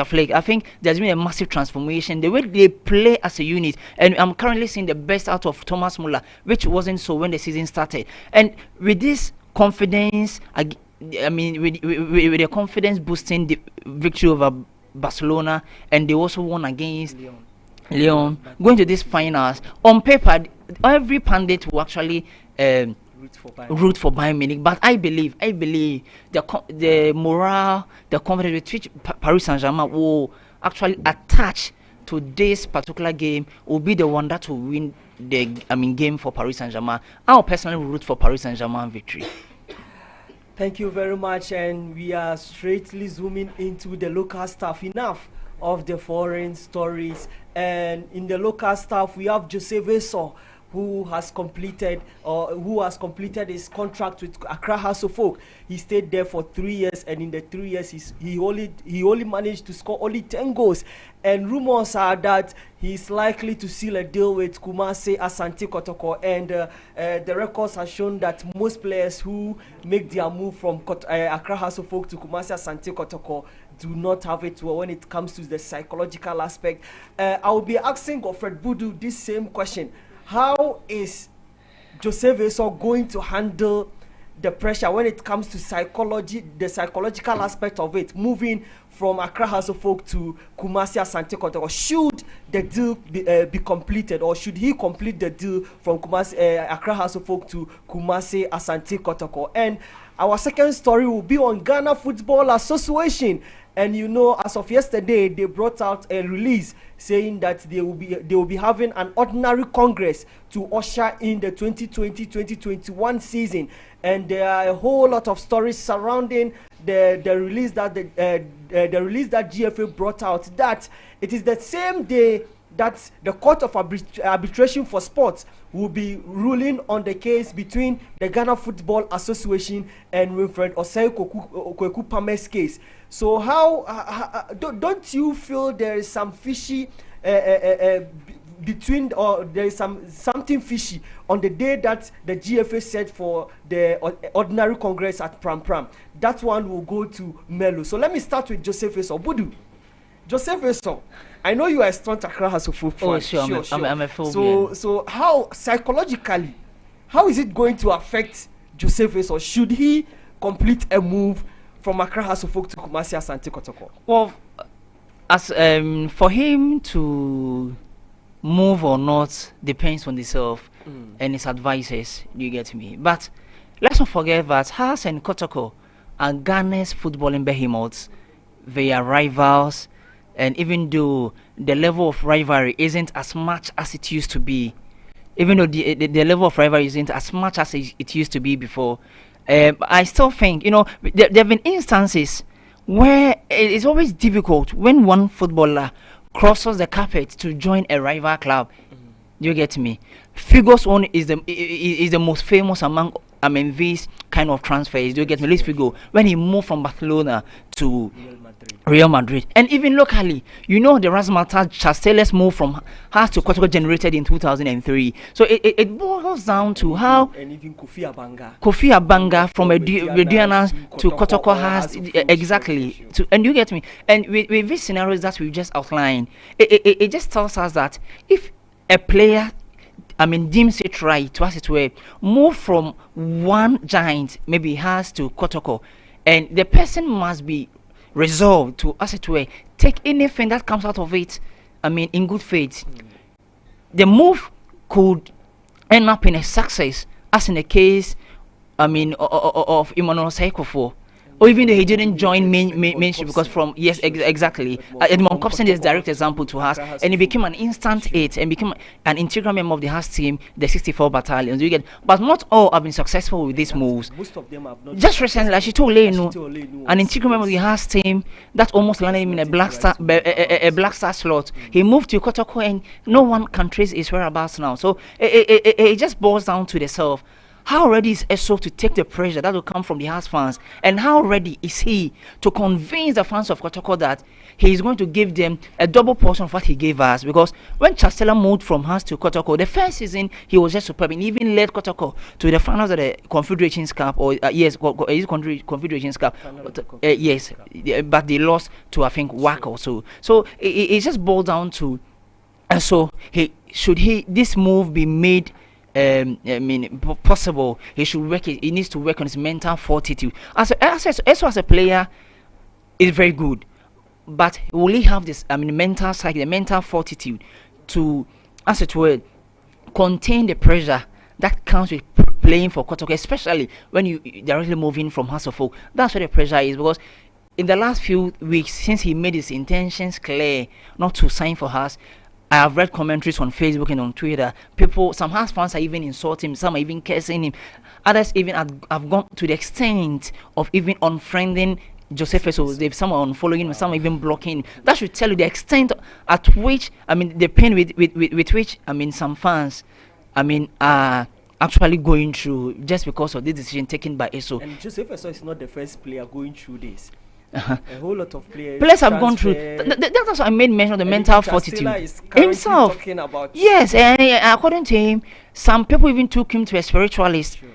Flick, I think there's been a massive transformation the way they play as a unit, and I'm currently seeing the best out of Thomas Müller, which wasn't so when the season started. And with this confidence, with the confidence boosting the victory over Barcelona, and they also won against Lyon, going to these finals. On paper, every pundit will actually root for Bayern Munich. But I believe the morale, the confidence with which Paris Saint-Germain will actually attach to this particular game will be the one that will win the game for Paris Saint-Germain. I will personally root for Paris Saint-Germain victory. Thank you very much, and we are straightly zooming into the local stuff. Enough of the foreign stories, and in the local stuff we have Jose Veso, who has completed his contract with Accra House of Folk. He stayed there for 3 years, and in the 3 years he only managed to score only 10 goals. And rumors are that he's likely to seal a deal with Kumasi Asante Kotoko. And the records have shown that most players who make their move from Accra House of Folk to Kumasi Asante Kotoko do not have it well when it comes to the psychological aspect. I will be asking Godfred Budu this same question. How is Jose Veso going to handle the pressure when it comes to psychology, the psychological aspect of it, moving from Accra House of Folk to Kumasi Asante Kotoko? Should the deal be completed, or should he complete the deal from Accra House of Folk to Kumasi Asante Kotoko? And our second story will be on Ghana Football Association. And you know, as of yesterday, they brought out a release saying that they will be having an ordinary congress to usher in the 2020-2021 season. And there are a whole lot of stories surrounding the release that the release that GFA brought out, that it is the same day that the Court of Arbitration for Sports will be ruling on the case between the Ghana Football Association and Wilfred Osei Kweku Pame's case. So don't you feel there is some fishy between, or there is something fishy on the day that the GFA set for the ordinary congress at Pram Pram? That one will go to Melo. So let me start with Joseph Veso. Budu, Joseph Veso, I know you are a strong Accra House of Folk fan. Oh, sure. I'm a phobia. So how psychologically, how is it going to affect Joseph Veso? Should he complete a move from Accra House of Folk to Kumasi Asante Kotoko? Well, as for him to move or not depends on himself and his advisors. You get me? But let's not forget that House and Kotoko are Ghana's footballing behemoths. They are rivals, and even though the level of rivalry isn't as much as it used to be, even though the level of rivalry isn't as much as it used to be before, I still think, there have been instances where it's always difficult when one footballer crosses the carpet to join a rival club. You get me? Figo's one is the most famous among these kind of transfers. You get me? Let's Figo, when he moved from Barcelona to Real Madrid. And even locally, the Razzmatazz Chasteles move from Hearts to Kotoko generated in 2003. So it boils down to how and even Kofi Abanga from Mediana to Kotoko has exactly. And you get me? And with these scenarios that we just outlined, it just tells us that if a player deems it right to, as it were, move from one giant, maybe Hearts to Kotoko, and the person must be resolved to, as it were, take anything that comes out of it, in good faith. The move could end up in a success, as in the case, of Emmanuel Saikofo. Or even though he didn't join mainstream, because exactly. Edmond Copson is a direct example to us, and he became an instant hit and became an integral member of the Hearts team, the 64 battalions. You get, but not all have been successful with these moves. Most of them have not. Just recently, Ashito Olenu, an integral member of the Hearts team, that almost landed him in a black star slot. He moved to Kotoko, and no one can trace his whereabouts now. So it just boils down to the self. How ready is Eso to take the pressure that will come from the Hearts fans? And how ready is he to convince the fans of Kotoko that he is going to give them a double portion of what he gave us? Because when Chastela moved from Hearts to Kotoko, the first season he was just superb and even led Kotoko to the finals of the Confederations Cup, or Confederations Cup. Yes, but they lost to, I think, WAC or so. So it just boiled down to, so this move be made possible, he should work. He needs to work on his mental fortitude. As a player, is very good, but will he have this? Mental psyche, the mental fortitude to, as it were, contain the pressure that comes with playing for Kotoko, especially when you directly moving from Hasselhoff. That's where the pressure is, because in the last few weeks, since he made his intentions clear not to sign for us, I have read commentaries on Facebook and on Twitter. People, some Hearts fans are even insulting him, some are even cursing him. Others even have gone to the extent of even unfriending Joseph Esso. They've some are unfollowing him, some are even blocking him. That should tell you the extent at which, the pain with which, some fans, are actually going through just because of this decision taken by Esso. And Joseph Esso is not the first player going through this. A whole lot of players have gone through. That's why I made mention of the mental fortitude himself. About yes, and according to him, some people even took him to a spiritualist. Sure.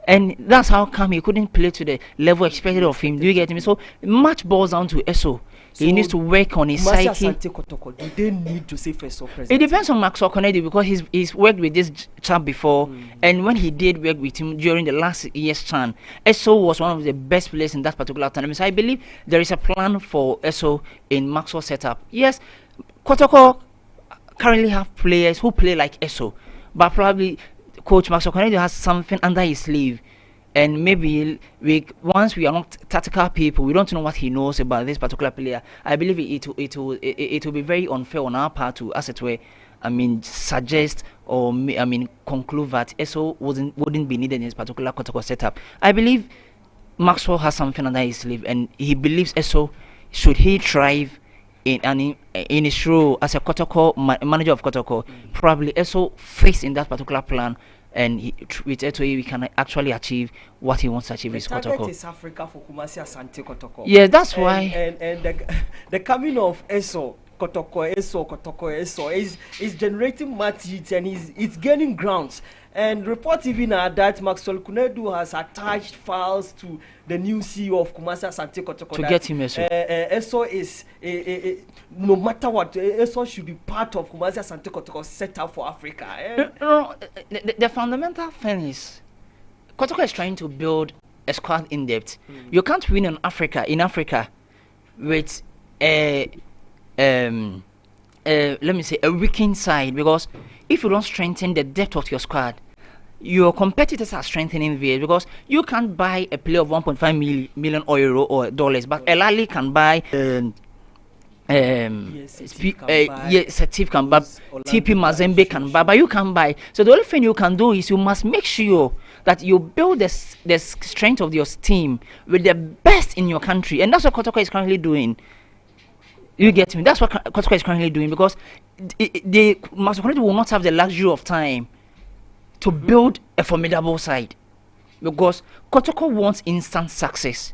And that's how come he couldn't play to the level expected of him. Do you get me? So much boils down to Esso. So he needs to work on his psyche. Do they need Joseph Esso present? It depends on Maxwell Kennedy, because he's worked with this chap before, and when he did work with him during the last year's CHAN, Esso was one of the best players in that particular tournament. So I believe there is a plan for Esso in Maxwell's setup. Yes, Kotoko currently have players who play like Esso, but probably Coach Maxwell Kennedy has something under his sleeve. And maybe once we are not tactical people, we don't know what he knows about this particular player. I believe it will be very unfair on our part to, as it were, suggest or conclude that Esso wouldn't be needed in this particular Kotoko setup. I believe Maxwell has something under his sleeve, and he believes Esso, should he thrive in his role as a Kotoko manager of Kotoko, probably Esso fits in that particular plan. And with Eto, we can actually achieve what he wants to achieve with Kotoko. The target is Africa for Kumasi Asante Kotoko. Yeah, that's why. And the coming of Esso Kotoko is generating much hits, and it's gaining grounds. And reports even are that Maxwell Kunedu has attached files to the new CEO of Kumasi Asante Kotoko to get him Esso. Esso is no matter what, Esso should be part of Kumasi Asante Kotoko setup for Africa. The fundamental thing is Kotoko is trying to build a squad in depth. You can't win in Africa with let me say a weakened side, because if you don't strengthen the depth of your squad, your competitors are strengthening theirs, because you can't buy a player of 1.5 million euro or dollars, but El Ali can buy SADICK can buy, TP Mazembe can buy, but you can buy. So the only thing you can do is you must make sure that you build the strength of your team with the best in your country, and that's what Kotoko is currently doing. You get me? That's what Kotoko is currently doing, because the Maxwell will not have the luxury of time to build a formidable side, because Kotoko wants instant success,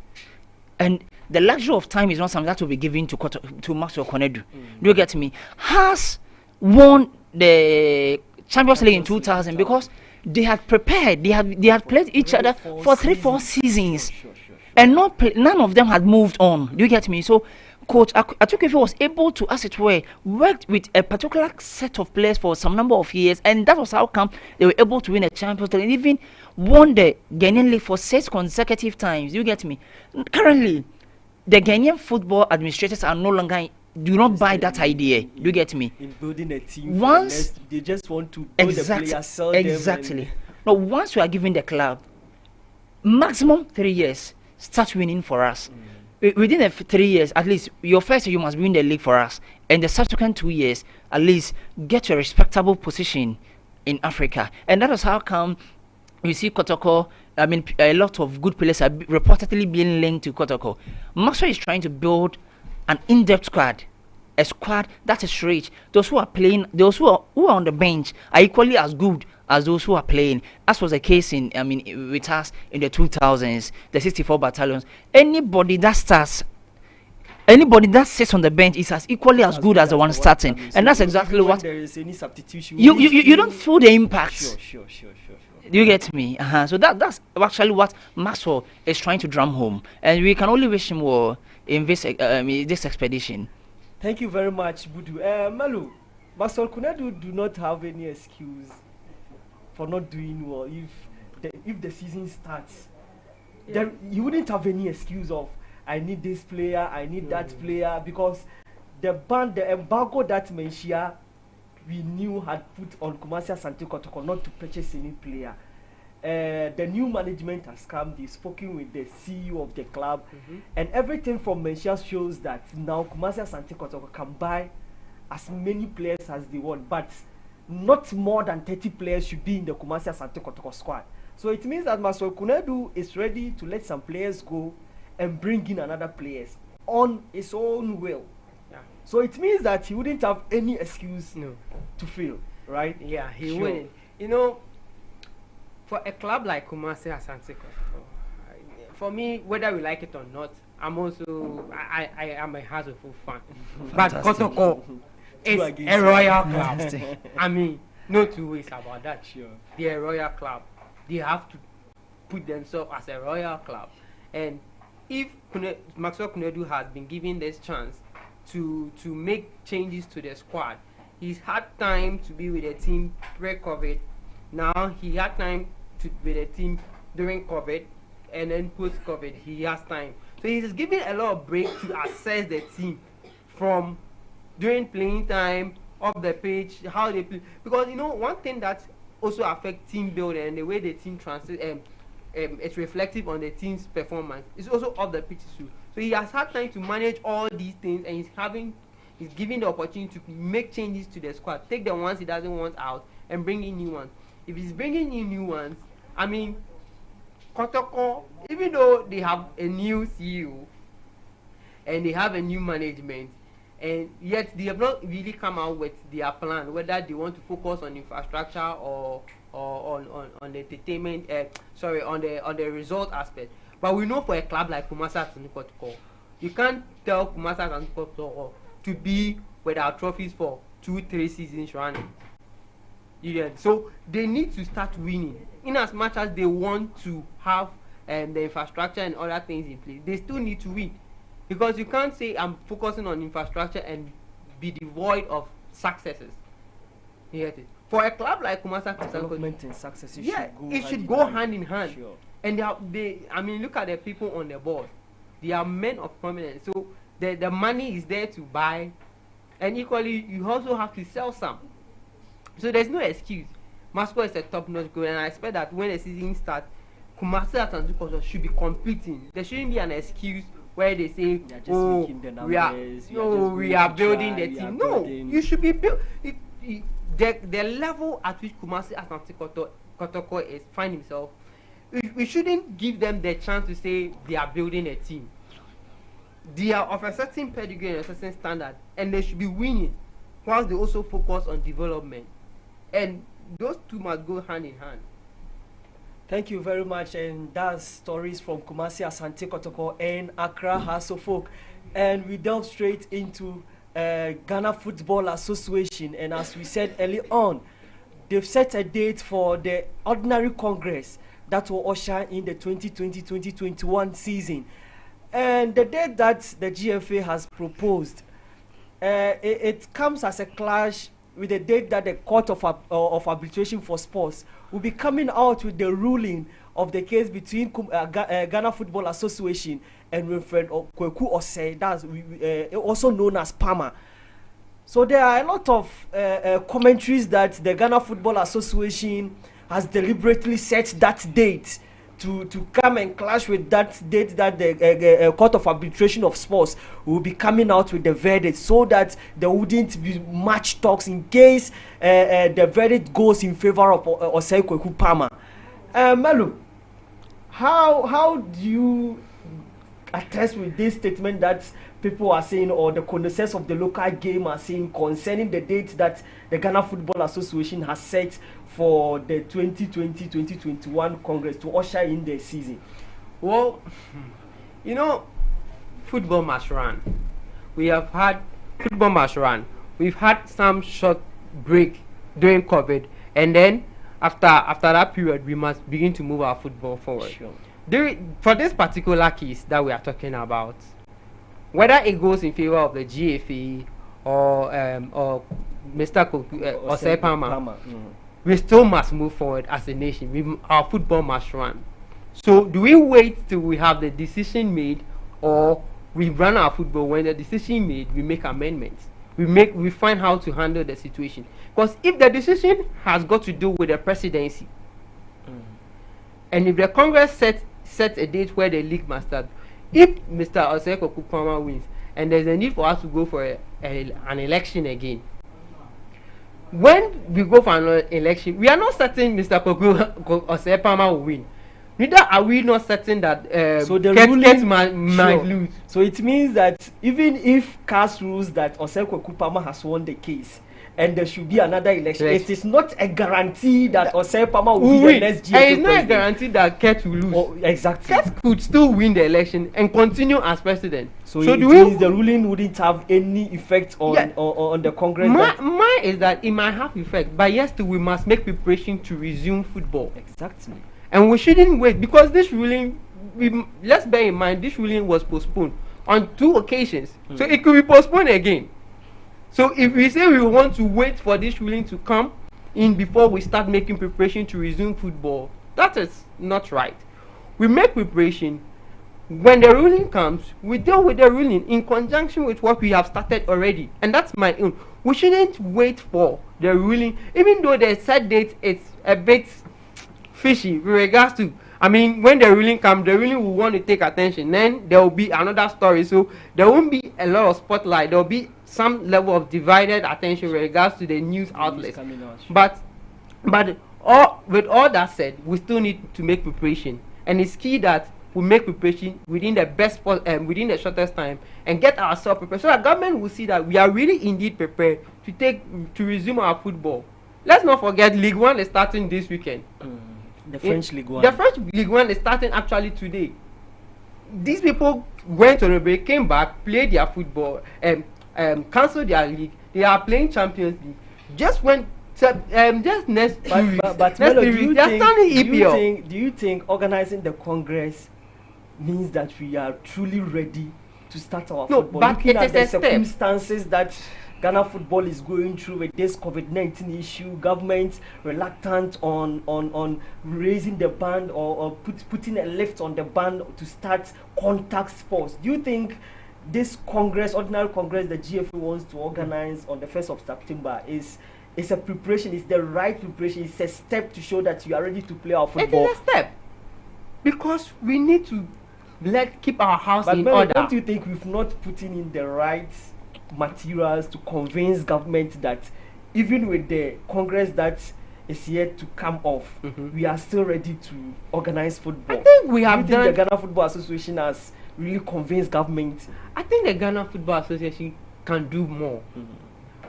and the luxury of time is not something that will be given to Maxwell Konedu. Do you get me? Has won the Champions League in 2000 because they had prepared, they had played each other for 3-4 seasons, and none of them had moved on. Do you get me? So Coach Atukefe was able to, as it were, work with a particular set of players for some number of years, and that was how come they were able to win a Champions League and even won the Ghanaian League for 6 consecutive times. You get me? Currently, the Ghanaian football administrators are no longer do not buy that idea. Do you get me? In building a team, once they just want to build the players, sell them. Exactly. Now, once you are giving the club maximum 3 years, start winning for us. Within the 3 years, at least your first year you must win the league for us, and the subsequent 2 years, at least get your respectable position in Africa. And that is how come you see Kotoko. A lot of good players are reportedly being linked to Kotoko. Maxwell is trying to build an in-depth squad, a squad that is rich. Those who are playing, those who are on the bench are equally as good as those who are playing, as was the case with us in the 2000s, the 64 battalions. Anybody that sits on the bench is as equally as good as the one starting, and that's exactly what. There is any substitution, you don't feel the impact. Sure. Do you get me? So that's actually what Maxwell is trying to drum home, and we can only wish him well in this expedition. Thank you very much, Budu. Malu, Maxwell Kunedu do not have any excuse for not doing well. If the season starts, then you wouldn't have any excuse of I need this player, I need that player, because the embargo that Menchia we knew had put on Kumasi Asante Kotoko not to purchase any player. the new management has come. They've spoken with the CEO of the club, and everything from Menchia shows that now Kumasi Asante Kotoko can buy as many players as they want, but not more than 30 players should be in the Kumasi Asante Kotoko squad. So it means that Maswell Kunedu is ready to let some players go and bring in another players on his own will. Yeah. So it means that he wouldn't have any excuse to fail, right? Yeah, he wouldn't. You know, for a club like Kumasi Asante Kotoko, for me, whether we like it or not, I'm also I am a Hazardful fan. But Kotoko is a royal club. I mean, no two ways about that. Sure, they're a royal club. They have to put themselves as a royal club. And if Maxwell Kunedu has been given this chance to make changes to the squad, he's had time to be with the team pre-COVID. Now he had time to be with the team during COVID, and then post-COVID he has time. So he's given a lot of break to assess the team from during playing time, up the pitch, how they play. Because you know one thing that also affect team building and the way the team translate it's reflective on the team's performance. It's also off the pitch too. So he has had time to manage all these things, and he's giving the opportunity to make changes to the squad, take the ones he doesn't want out and bring in new ones. If he's bringing in new ones, I mean, Kotoko, even though they have a new CEO and they have a new management, and yet they have not really come out with their plan, whether they want to focus on infrastructure or on the entertainment, on the result aspect. But we know for a club like Kumasi Asante Kotoko, you can't tell Kumasi Asante Kotoko to be without trophies for 2-3 seasons running. So they need to start winning. In as much as they want to have the infrastructure and other things in place, they still need to win. Because you can't say I'm focusing on infrastructure and be devoid of successes. You get it? For a club like Kumasi Asante Development and success, should go hand in hand. Sure. And I mean, look at the people on the board. They are men of prominence. So the money is there to buy, and equally you also have to sell some. So there's no excuse. Masco is a top-notch goal, and I expect that when the season starts, Kumasi Asante Kotoko should be competing. There shouldn't be an excuse where they say, we are building the team. No, you should be built. The level at which Kumasi Asante Kotoko is find himself, we shouldn't give them the chance to say they are building a team. They are of a certain pedigree and a certain standard, and they should be winning, whilst they also focus on development. And those two must go hand in hand. Thank you very much, and that's stories from Kumasi Asante Kotoko and Accra House of Folk. And we delve straight into Ghana Football Association, and as we said early on, they've set a date for the Ordinary Congress that will usher in the 2020-2021 season. And the date that the GFA has proposed, it comes as a clash with the date that the Court of Arbitration for Sports will be coming out with the ruling of the case between Ghana Football Association and Wilfred Kweku Osei, that's also known as PAMA. So there are a lot of commentaries that the Ghana Football Association has deliberately set that date to come and clash with that date that the Court of Arbitration of Sports will be coming out with the verdict, so that there wouldn't be much talks in case the verdict goes in favor of Osei Kweku PAMA. Melu, how do you attest with this statement that people are saying, or the connoisseurs of the local game are saying, concerning the date that the Ghana Football Association has set for the 2020-2021 Congress to usher in the season? Well, you know, football must run. Football must run. We've had some short break during COVID, and then after that period, we must begin to move our football forward. Sure. For this particular case that we are talking about, whether it goes in favor of the GFA or Mr. Osei PAMA, we still must move forward as a nation. Our football must run. So do we wait till we have the decision made, or we run our football? When the decision made, we make amendments. We find how to handle the situation. Because if the decision has got to do with the presidency, And if the Congress set a date where the league must start, if Mr. Oseko Kupama wins, and there's a need for us to go for an election again, when we go for an election, we are not certain Mr. Osepama will win. Neither are we not certain that so the Ket ruling might lose. So it means that even if CAS rules that Oseko Kupama has won the case, and there should be another election, Yes. it is not a guarantee that Osepama will be win. the next GFA And it's not a president. guarantee that Ket will lose. Oh, exactly. Ket could still win the election and continue as president. So do it we? means the ruling wouldn't have any effect on Yeah. on the Congress. Mine is that it might have effect, but yes, we must make preparation to resume football. Exactly. And we shouldn't wait, because this ruling, let's bear in mind, this ruling was postponed on 2 occasions. So it could be postponed again. So if we say we want to wait for this ruling to come in before we start making preparation to resume football, that is not right. We make preparation. When the ruling comes, we deal with the ruling in conjunction with what we have started already. And that's my own. We shouldn't wait for the ruling, even though the set date is a bit fishy with regards to, I mean, when the ruling comes, the ruling will want to take attention. Then there will be another story. So there won't be a lot of spotlight. There will be some level of divided attention with regards to the news outlets. But with all that said, we still need to make preparation. And it's key that we make preparation within the within the shortest time, and get ourselves prepared, so that government will see that we are really indeed prepared to resume our football. Let's not forget League One is starting this weekend. The French League One. The French League One is starting actually today. These people went on a break, came back, played their football, cancelled their league. They are playing Champions League. Just next But next Melo, few weeks, they are starting EPL. do you think organizing the Congress means that we are truly ready to start our No, football? but Looking it at is the a step. circumstances that Ghana football is going through with this COVID-19 issue, government reluctant on raising the ban or putting a lift on the ban to start contact sports. Do you think this Congress, ordinary Congress, the GFA wants to organize on the 1st of September is a preparation, is the right preparation, it's a step to show that you are ready to play our football? It is a step, because we need to keep our house But in Melo, order. don't you think we've not putting in the right materials to convince government that even with the Congress that is yet to come off, we are still ready to organize football? I think we have Do you think done. the Ghana Football Association has really convinced government? I think the Ghana Football Association can do more,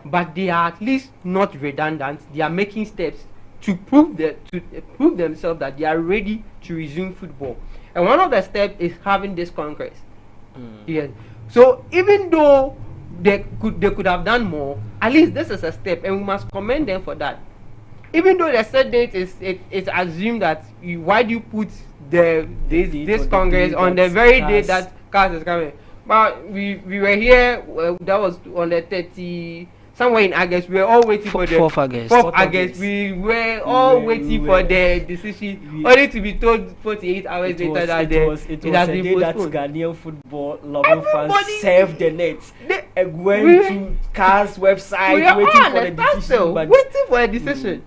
but they are at least not redundant. They are making steps to prove themselves that they are ready to resume football. And one of the steps is having this Congress. Yes. So even though they could have done more, at least this is a step, and we must commend them for that. Even though the set date it's assumed that why do you put this Congress on the very day that CAS is coming? But we were here. That was on the 30, somewhere in August. We were all waiting for the 4th August. 4th August. We were all waiting for the decision, only to be told 48 hours later that it was it a has day been that postponed. Ghanaian football loving fans Everybody- served the net They- and went we- to CAS website We are waiting all for the on the stand decision. still, But waiting for a decision.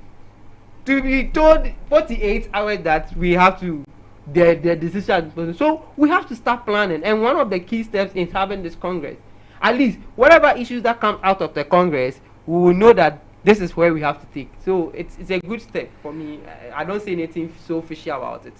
To be told 48 hours that we have to the decision. So we have to start planning, and one of the key steps is having this Congress. At least whatever issues that come out of the Congress, we will know that this is where we have to take. So it's a good step for me. I don't see anything so fishy about it.